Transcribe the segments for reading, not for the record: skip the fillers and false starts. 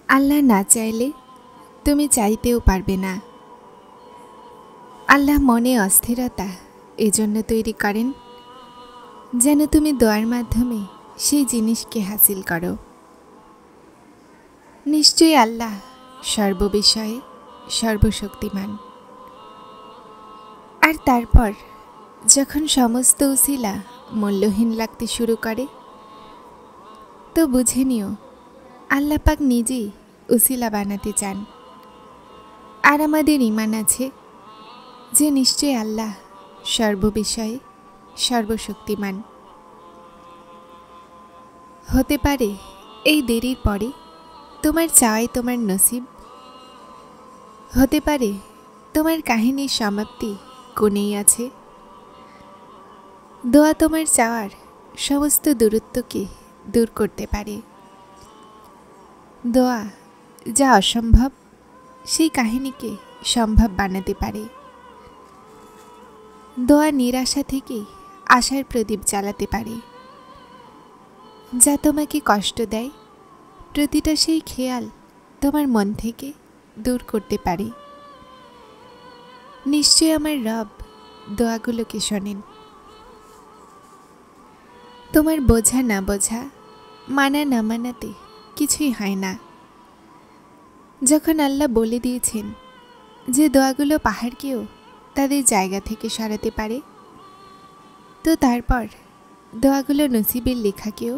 আল্লাহ না চাইলে তুমি চাইতেও পারবে না। আল্লাহ মনে অস্থিরতা এজন্য তৈরি করেন যেন তুমি দোয়ার মাধ্যমে সেই জিনিসকে হাসিল করো। নিশ্চয়ই আল্লাহ সর্ববিষয়ে সর্বশক্তিমান। আর তারপর যখন সমস্ত উসিলা মূল্যহীন লাগতে শুরু করে, তো বুঝে নিও আল্লাহ পাক নিজেই উসিলা বানাতে চান। আর আমাদের ঈমান আছে যে নিশ্চয়ই আল্লাহ সর্ববিষয়ে সর্বশক্তিমান। হতে পারে এই দেরির পরে তোমার চাওয়াই তোমার নসিব, হতে পারে তোমার কাহিনীর সমাপ্তি কোণেই আছে। দোয়া তোমার চাওয়ার সমস্ত দূরত্বকে দূর করতে পারে। দোয়া যা অসম্ভব সেই কাহিনীকে সম্ভব বানাতে পারে। দোয়া নিরাশা থেকে আশার প্রদীপ জ্বালাতে পারে। যা তোমাকে কষ্ট দেয় প্রতিটা সেই খেয়াল তোমার মন থেকে দূর করতে পারে। নিশ্চয় আমার রব দোয়াগুলোকে শোনেন। তোমার বোঝা না বোঝা, মানা না মানাতে কিছুই হয় না। যখন আল্লাহ বলে দিয়েছেন যে দোয়াগুলো পাহাড়কেও তাদের জায়গা থেকে সরাতে পারে, তো তারপর দোয়াগুলো নসিবের লেখাকেও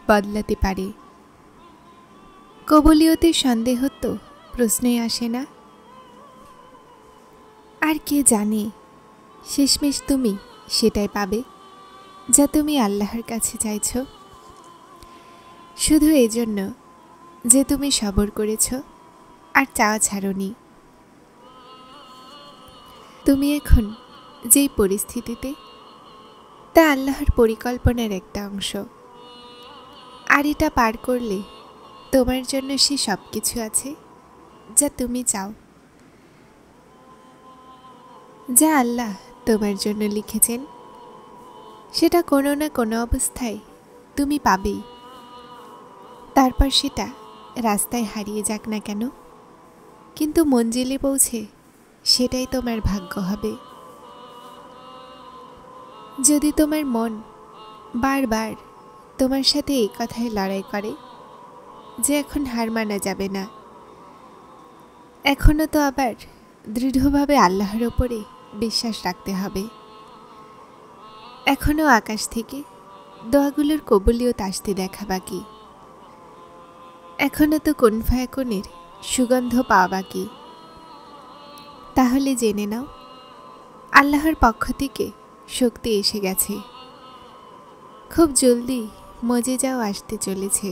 বদলাতে পারে। কবুলিয়তের সন্দেহ তো প্রশ্নই আসে না। আর কে জানে শেষমেশ তুমি সেটাই পাবে যা তুমি আল্লাহর কাছে চাইছ, শুধু এজন্য যে তুমি সবর করেছ আর চাওয়া ছাড়োনি। তুমি এখন যেই পরিস্থিতিতে, তা আল্লাহর পরিকল্পনার একটা অংশ। আর এটা পার করলে তোমার জন্য সে সব কিছু আছে যা তুমি চাও। যা আল্লাহ তোমার জন্য লিখেছেন সেটা কোনো না কোনো অবস্থায় তুমি পাবেই। তারপর সেটা রাস্তায় হারিয়ে যাক না কেন, কিন্তু মঞ্জিলে পৌঁছে সেটাই তোমার ভাগ্য হবে। যদি তোমার মন বারবার তোমার সাথে এই কথায় লড়াই করে যে এখন হার মানা যাবে না, এখনও তো আবার দৃঢ়ভাবে আল্লাহর ওপরে বিশ্বাস রাখতে হবে। এখনও আকাশ থেকে দোয়াগুলোর কবুলিয়ত আসতে দেখা বাকি। এখনও তো কুন ফায়াকুনের সুগন্ধ পাওয়া বাকি। তাহলে জেনে নাও আল্লাহর পক্ষ থেকে শক্তি এসে গেছে। খুব জলদি মজেজাও আসতে চলেছে।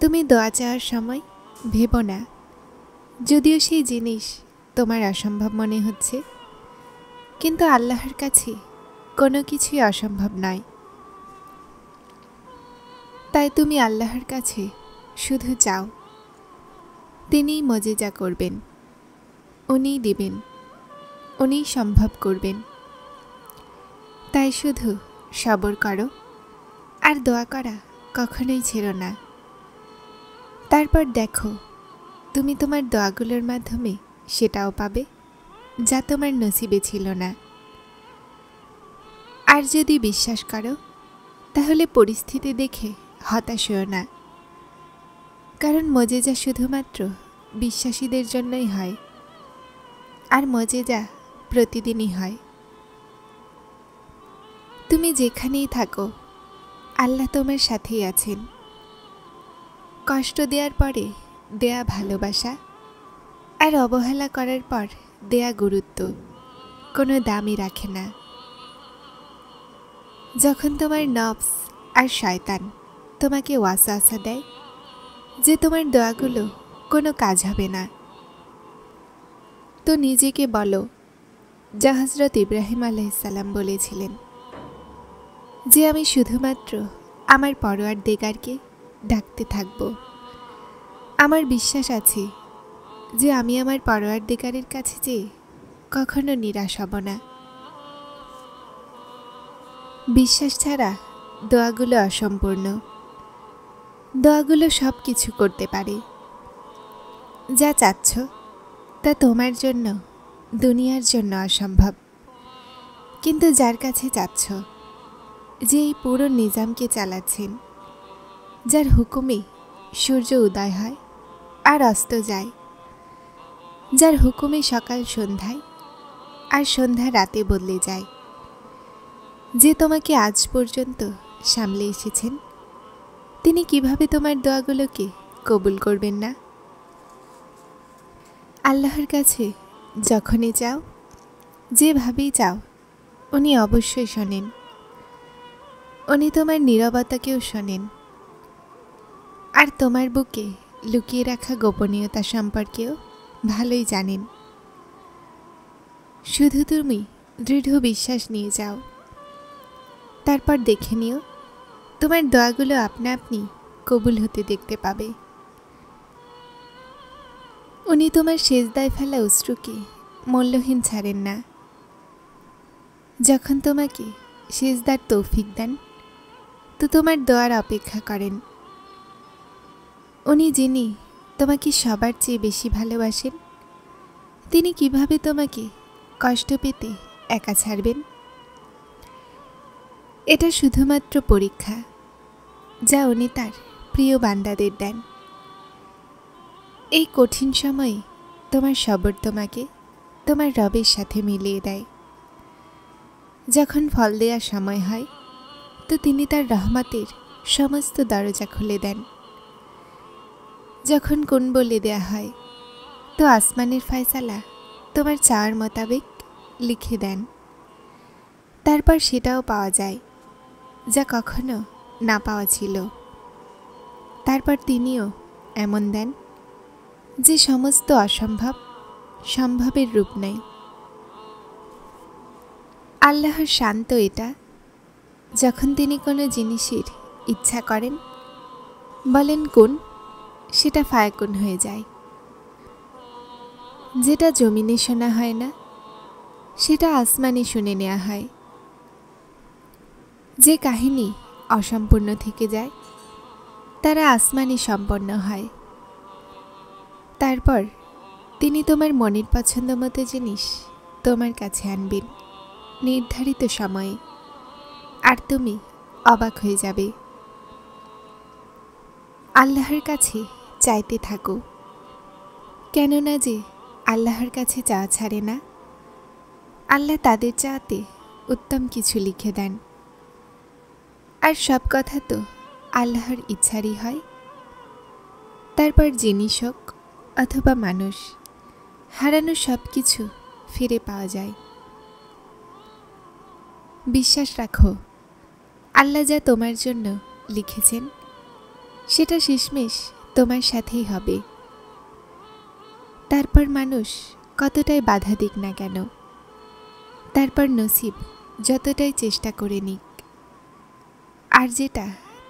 তুমি দোয়া চাওয়ার সময় ভেবো না, যদিও সেই জিনিস তোমার অসম্ভব মনে হচ্ছে, কিন্তু আল্লাহর কাছে কোনো কিছুই অসম্ভব নয়। তাই তুমি আল্লাহর কাছে শুধু চাও, তিনিই মজেজা করবেন, উনিই দিবেন, উনিই সম্ভব করবেন। তাই শুধু সবর করো আর দোয়া করা কখনোই ছেড়ো না। তারপর দেখো তুমি তোমার দোয়াগুলোর মাধ্যমে সেটাও পাবে যা তোমার নসিবে ছিল না। আর যদি বিশ্বাস করো তাহলে পরিস্থিতি দেখে হতাশ হও না, কারণ মজেজা শুধুমাত্র বিশ্বাসীদের জন্যই হয়, আর মজেজা প্রতিদিনই হয়। তুমি যেখানেই থাকো আল্লাহ তোমার সাথেই আছেন। কষ্ট দেওয়ার পরে দেয়া ভালোবাসা আর অবহেলা করার পর দেয়া গুরুত্ব কোনো দামই রাখে না। যখন তোমার নফস আর শয়তান তোমাকে ওয়াসওয়াসা দেয় যে তোমার দোয়াগুলো কোনো কাজ হবে না, তো নিজেকে বলো যা হযরত ইব্রাহিম আলাইহিসসালাম বলেছিলেন যে আমি শুধুমাত্র আমার পরওয়ারদিগারকে ডাকতে থাকব। আমার বিশ্বাস আছে যে আমি আমার পরওয়ারদিগারের কাছে যেয়ে কখনো নিরাশ হব না। বিশ্বাস ছাড়া দোয়াগুলো অসম্পূর্ণ। দোয়াগুলো সব কিছু করতে পারে। যা চাচ্ছ তা তোমার জন্য, দুনিয়ার জন্য অসম্ভব। কিন্তু যার কাছে চাচ্ছ, যে এই পুরো নিজামকে চালাচ্ছেন, যার হুকুমে সূর্য উদয় হয় আর অস্ত যায়, যার হুকুমে সকাল সন্ধ্যায় আর সন্ধ্যা রাতে বদলে যায়, যে তোমাকে আজ পর্যন্ত সামলে এসেছেন, তিনি কিভাবে তোমার দোয়াগুলোকে কবুল করবেন না? আল্লাহর কাছে যখনই চাও, যেভাবেই চাও, উনি অবশ্যই শোনেন। উনি তোমার নীরবতাকেও শোনেন, আর তোমার বুকে লুকিয়ে রাখা গোপনীয়তা সম্পর্কেও ভালোই জানেন। শুধু তুমি দৃঢ় বিশ্বাস নিয়ে যাও, তারপর দেখে নিও তোমার দোয়াগুলো আপনা আপনি কবুল হতে দেখতে পাবে। উনি তোমার সেজদায় ফেলা অশ্রুকে মূল্যহীন ছাড়েন না। যখন তোমাকে সেজদার তৌফিক দেন, তো তোমার দোয়ার অপেক্ষা করেন। উনি যিনি তোমাকে সবার চেয়ে বেশি ভালোবাসেন, তিনি কিভাবে তোমাকে কষ্ট পেতে একা ছাড়বেন? এটা শুধুমাত্র পরীক্ষা, যা উনি তার প্রিয় বান্দাদের দেন। এই কঠিন সময়ে তোমার সবর তোমাকে তোমার রবের সাথে মিলিয়ে দেয়। যখন ফল দেওয়ার সময় হয়, তো তিনি তার রহমতের সমস্ত দরজা খুলে দেন। যখন কোন বলে দেয়া হয়, তো আসমানের ফয়সালা তোমার চাওয়ার মোতাবেক লিখে দেন। তারপর সেটাও পাওয়া যায় যা কখনো না পাওয়া ছিল। তারপর তিনিও এমন দেন যে সমস্ত অসম্ভব সম্ভবের রূপ নেয়। আল্লাহর শান্ত এটা, যখন তিনি কোনো জিনিসের ইচ্ছা করেন, বলেন কোন, সেটা ফায়াকুন হয়ে যায়। যেটা জমিনে শোনা হয় না, সেটা আসমানে শুনে নেওয়া হয়। যে কাহিনী অসম্পূর্ণ থেকে যায়, তারা আসমানে সম্পন্ন হয়। তারপর তিনি তোমার মনের পছন্দ মতো জিনিস তোমার কাছে আনবেন নির্ধারিত সময়ে, আর তুমি অবাক হয়ে যাবে। আল্লাহর কাছে চাইতে থাকো, কেননা যে আল্লাহর কাছে চাওয়া ছাড়ে না, আল্লাহ তাদের চাওয়াতে উত্তম কিছু লিখে দেন। আর সব কথা তো আল্লাহর ইচ্ছারই হয়। তারপর জিনিস হোক অথবা মানুষ, হারানো সব কিছু ফিরে পাওয়া যায়। বিশ্বাস রাখো, আল্লাহ যা তোমার জন্য লিখেছেন, সেটা শেষমেশ তোমার সাথেই হবে। তারপর মানুষ কতটাই বাধা দিক না কেন, তারপর নসিব যতটাই চেষ্টা করে নিক, আর যেটা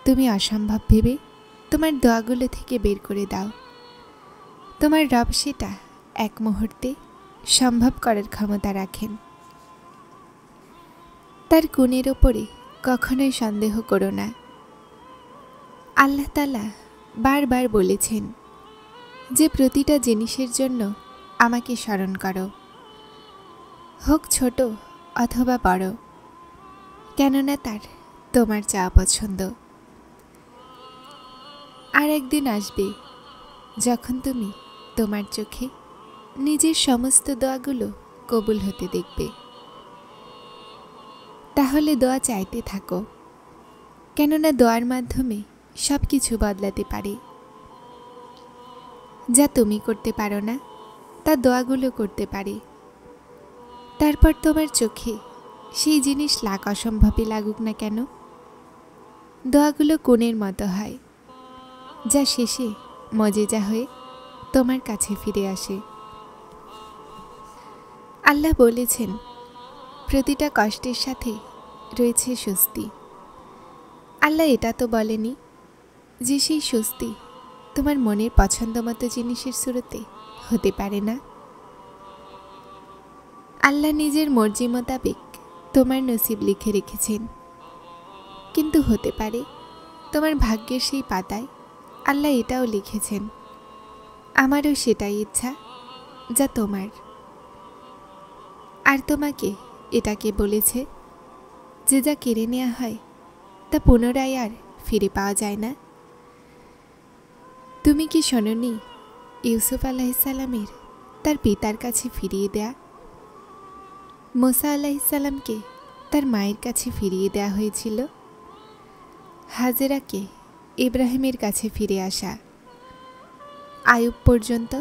তুমি অসম্ভব ভেবে তোমার দোয়াগুলো থেকে বের করে দাও, তোমার রব সেটা এক মুহূর্তে সম্ভব করার ক্ষমতা রাখেন। তার গুণের ওপরে কখনোই সন্দেহ করো না। আল্লাহ তাআলা বারবার বলেছেন যে প্রতিটা জিনিসের জন্য আমাকে স্মরণ করো, হোক ছোট অথবা বড়, কেননা তার তোমার চাওয়া পছন্দ। আর একদিন আসবে যখন তুমি তোমার চোখে নিজের সমস্ত দোয়াগুলো কবুল হতে দেখবে। তাহলে দোয়া চাইতে থাকো, কেননা দোয়ার মাধ্যমে সব কিছু বদলাতে পারে। যা তুমি করতে পারো না, তা দোয়াগুলো করতে পারে। তারপর তোমার চোখে সেই জিনিস লাখ অসম্ভবই লাগুক না কেন, দোয়াগুলো কোণের মতো হয়, যা শেষে মজেজা হয়ে তোমার কাছে ফিরে আসে। আল্লাহ বলেছেন, প্রতিটা কষ্টের সাথে রয়েছে স্বস্তি। আল্লাহ এটা তো বলেনি যে সেই স্বস্তি তোমার মনের পছন্দ মতো জিনিসের সুরতে হতে পারে না। আল্লাহ নিজের মর্জি মোতাবেক তোমার নসিব লিখে রেখেছেন, কিন্তু হতে পারে তোমার ভাগ্যের সেই পাতায় আল্লাহ এটাও লিখেছেন, আমারও সেটাই ইচ্ছা যা তোমার। আর তোমাকে এটাকে বলেছে যে যা কেড়ে নেওয়া হয় তা পুনরায় আর ফিরে পাওয়া যায় না। তুমি কি শোনোনি ইউসুফ আলাইহিসসালামের তার পিতার কাছে ফিরিয়ে দেয়া, মুসা আলাইহিসসালামকে তার মায়ের কাছে ফিরিয়ে দেয়া হয়েছিল, হাজেরাকে ইব্রাহিমের কাছে ফিরে আসা, আয়ুব পর্যন্ত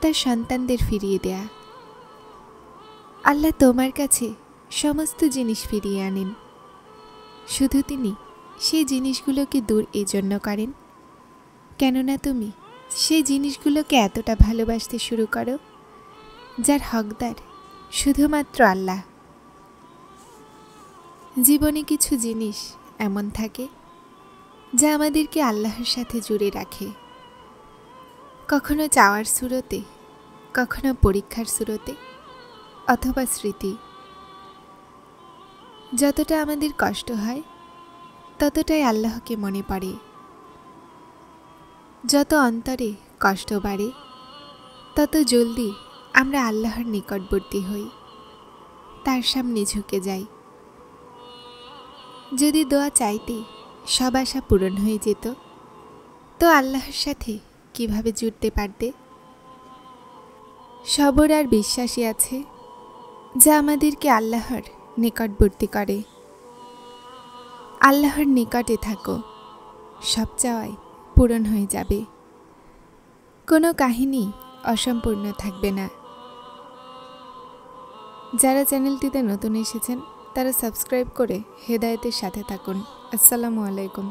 তার সন্তানদের ফিরিয়ে দেয়া। আল্লাহ তোমার কাছে সমস্ত জিনিস ফিরিয়ে আনেন, শুধু তিনি সেই জিনিসগুলোকে দূর এজন্য করেন কেননা তুমি সেই জিনিসগুলোকে এতটা ভালোবাসতে শুরু করো যার হকদার শুধুমাত্র আল্লাহ। জীবনে কিছু জিনিস এমন থাকে যা আমাদেরকে আল্লাহর সাথে জুড়ে রাখে, কখনো চাওয়ার সুরতে, কখনো পরীক্ষার সুরতে, অথবা স্মৃতি। যতটা আমাদের কষ্ট হয় ততটাই আল্লাহকে মনে পড়ে। যত অন্তরে কষ্ট বাড়ে তত জলদি আমরা আল্লাহর নিকটবর্তী হই, তার সামনে ঝুঁকে যাই। যদি দোয়া চাইতে সব আশা পূরণ হয়ে যেত তো আল্লাহর সাথে কিভাবে জুড়তে পারতে? সবর আর বিশ্বাসী আছে যা আমাদেরকে আল্লাহর নিকটবর্তী করে। আল্লাহর নিকটে থাকো, সব চাওয়াই পূরণ হয়ে যাবে, কোনো কাহিনী অসম্পূর্ণ থাকবে না। যারা চ্যানেলটিতে নতুন এসেছেন তারা সাবস্ক্রাইব করে হেদায়েতের সাথে থাকুন। আসসালামু আলাইকুম।